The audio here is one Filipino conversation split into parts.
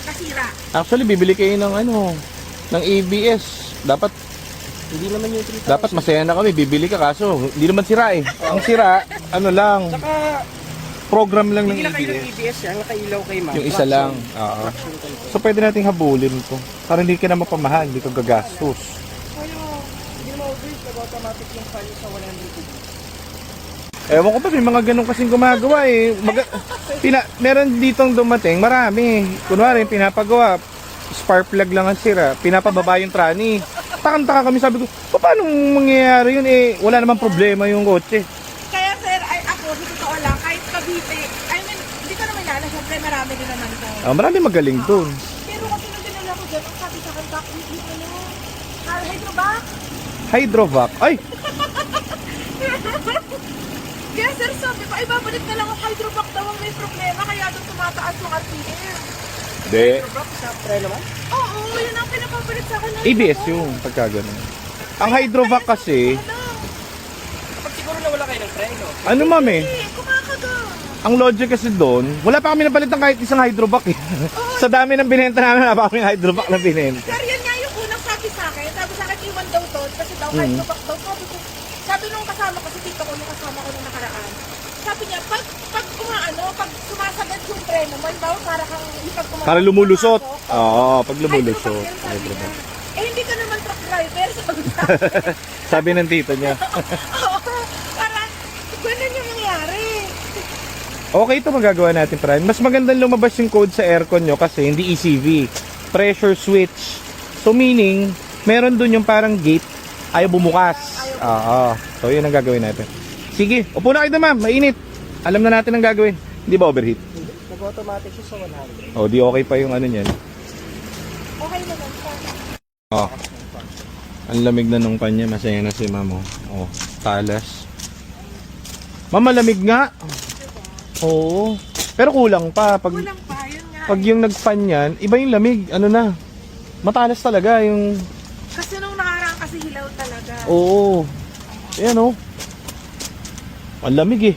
Nasira. Actually, bibili kayo ng ano, ng ABS. Dapat Hindi naman yung 3,000. dapat masaya na kami, bibili ka kaso hindi naman sira eh. Ang sira, ano lang, Saka, program lang ng hindi na kayo ng ABS. EBS yan, nakailaw kay ma'am. Yung isa lang. Oo. So pwede nating habulin to. Para hindi ka na mapamahal, hindi ka gagastos. Kaya, hindi naman overheat, nag-automatic yung value sa 100. Ewan ko ba, may mga ganun kasing gumagawa eh. Meron ditong dumating, marami. Kunwari, pinapagawa, spark plug lang ang sira, pinapababa yung trani. Takang-taka kami, sabi ko, paano mangyayari yun eh? Wala namang problema yung kotse. Kaya sir, ay ako, sa totoo lang, kahit Cavite, I mean, hindi ko naman nala, syempre marami din naman to. Marami magaling dun. Pero kasi nung dinala ko dyan, ang sabi sa akin, back with you, ano, hydrovac. Hydrovac. Ay! Kaya sir, sabi ko, ay babalik na lang ang hydrovac daw ang may problema, kaya doon tumataas yung RPM. Hindi. Pre naman? Oo, yun ang pinapabalik sa akin. ng ABS hydrovac. yung pagka ganun. Ang hydrovac kasi, Kapag siguro na wala kayo ng preno. ano ma'am eh, Hindi, kumakaga. ang logic kasi doon, wala pa kami napalit ng kahit isang hydrovac eh. Sa dami ng binenta namin, wala pa kami hydrovac na binenta. Sir, yan nga yung unang sabi sa akin. Sabi sa akin, iwan daw to, kasi daw hydrovac daw. Sabi nung kasama ko, si tito ko, yung kasama ko nung nakaraan. Sabi niya, pag sumasagad yung preno mo, bawa para kang ipag Para lumulusot. Oo, pag lumulusot. Hydrovac. Eh, hindi ka naman truck driver, sabi sa Sabi ng tito niya. Oo, parang ganun yung nangyari. Okay ito magagawa natin, Fran. Mas magandang lumabas yung code sa aircon nyo kasi hindi ECV. Pressure switch. So meaning, meron dun yung parang gate, ayaw bumukas. Oo. So yun ang gagawin natin. Sige, upo na kayo na ma'am, mainit. Alam na natin ang gagawin. Hindi ba overheat? Hindi, nag-automatic siya sa 100. O, di okay pa yung ano niyan. Okay naman pa. Oh. Ang lamig na nung kanya, masaya na si ma'am. Oh, talas. Ma'am, malamig nga. Oo. Pero kulang pa. Kulang pa, yun nga. Pag yung nag-fan yan, iba yung lamig. Ano na? Matalas talaga yung... Kasi nung nakaraan kasi hilaw talaga. Oo. Ayan oh. Ang lamig eh.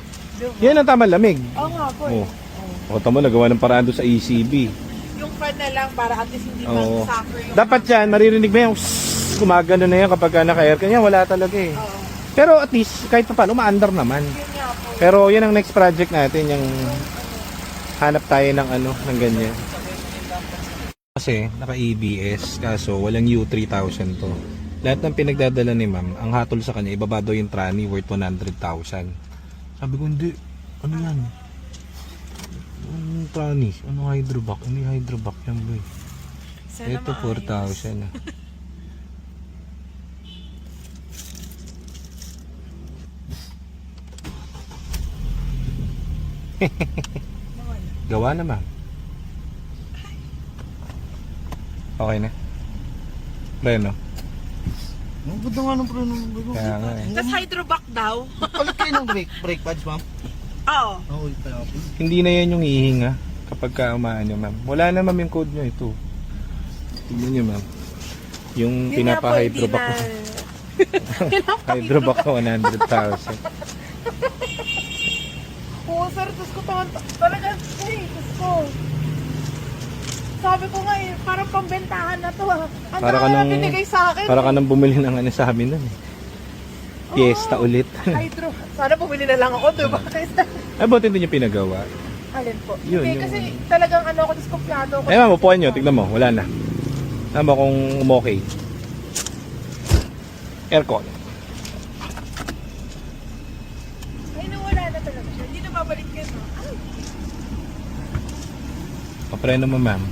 Yan ang tama lamig. Oo nga po. Oh. O, tama, nagawa ng paraan doon sa ECB. Yung fan na lang para at least hindi Oo. mag-suffer yung... Dapat yan, maririnig mo yung gumagano na yan kapag naka-aircon. Yan, wala talaga eh. Oo. Pero at least, kahit pa paano, ma-under naman. Yun nga po. Pero yan ang next project natin, yung hanap tayo ng ano, ng ganyan. Kasi naka-ABS, kaso walang U3000 to. Lahat ng pinagdadala ni ma'am, ang hatol sa kanya, ibaba daw yung trani worth 100,000. Sabi ko, hindi. Ano yan? Anong trani? Anong hydrovac? Hindi hydrovac yan, boy. Sana Ito, maayos. 4,000 ah. Gawa na ma'am. Okay na. Reno. Ang ganda nga ng preno ng bago. Kaya nga eh. Tapos hydrovac daw. Palit kayo ng brake pads, ma'am. Oo. Oo, ulit tayo po. Hindi na yan yung hihinga kapag ka umaano ma'am. Wala na ma'am yung code nyo ito. Tignan nyo ma'am. Yung Yun nga po, pinapa-hydrovac ko. hindi na... Hydrovac ko 100,000. Oo, sir. Tapos ko talaga, ay, Diyos ko. Sabi ko nga eh, parang pambentahan na to ah. Ang Para ka dami na nang- binigay sa akin. Para ka nang bumili ng ano sa amin nun eh. Fiesta ulit. Hydro. Sana bumili na lang ako, diba? Ay, buti hindi nyo pinagawa. Alin po? Yun, Hindi, yung- kasi talagang ano ako, diskumpyado ako. Eh ma'am, upuan nyo. Tignan mo. Wala na. Alam mo kung umokay. Aircon. Ay, nawala na talaga siya. Hindi na babalik yan, no? Ay, Papreno mo ma'am.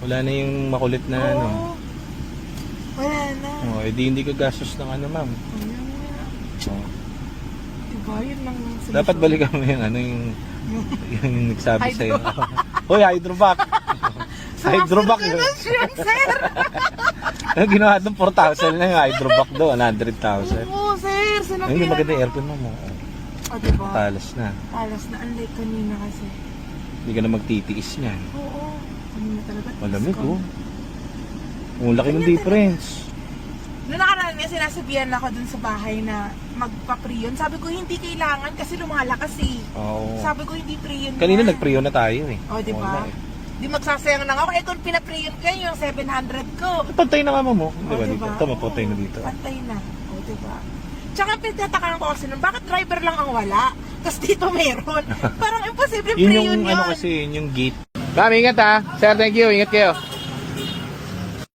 Wala na yung makulit na ano. oo. Wala na. Oh, edi hindi ka gastos ng ano ma'am. Oh. Diba, yun lang sinasabi. Dapat balikan mo yung ano yung nagsabi sa'yo. Hoy, hydrovac. Hydrovac yun. Yun, sir. Ano ginawa doon? 4,000 na yung hydrovac doon. 100,000. Oo, sir. Ay, Sinabi hindi maganda yung aircon mo. O, diba? Talas na. Alas na, unlike kanina kasi. Hindi ka na magtitiis niyan. Oo. Kanina talaga. Malamig oh. Ang laki ng difference. Noong nakaraan nga sinasabihan ako dun sa bahay na magpa-pre-yun. Sabi ko hindi kailangan kasi lumalakas eh. Oo. Sabi ko hindi pre-yun. Kanina na. nag-pre na tayo eh. O, diba? Wala eh. Di magsasayang na ako. Eh kung pinaprayer kayo, yung 700 ko. Pantay na nga mo. Di ba O, dito? Ito, mapantay na dito. Pantay na. O, diba? Tsaka pinatatakaan ko kasi nun, bakit driver lang ang wala? Tapos dito meron. Parang imposible Yun pre yung yun. ano kasi, yun yung gate. Ma'am, ingat ha. Sir, thank you. Ingat kayo.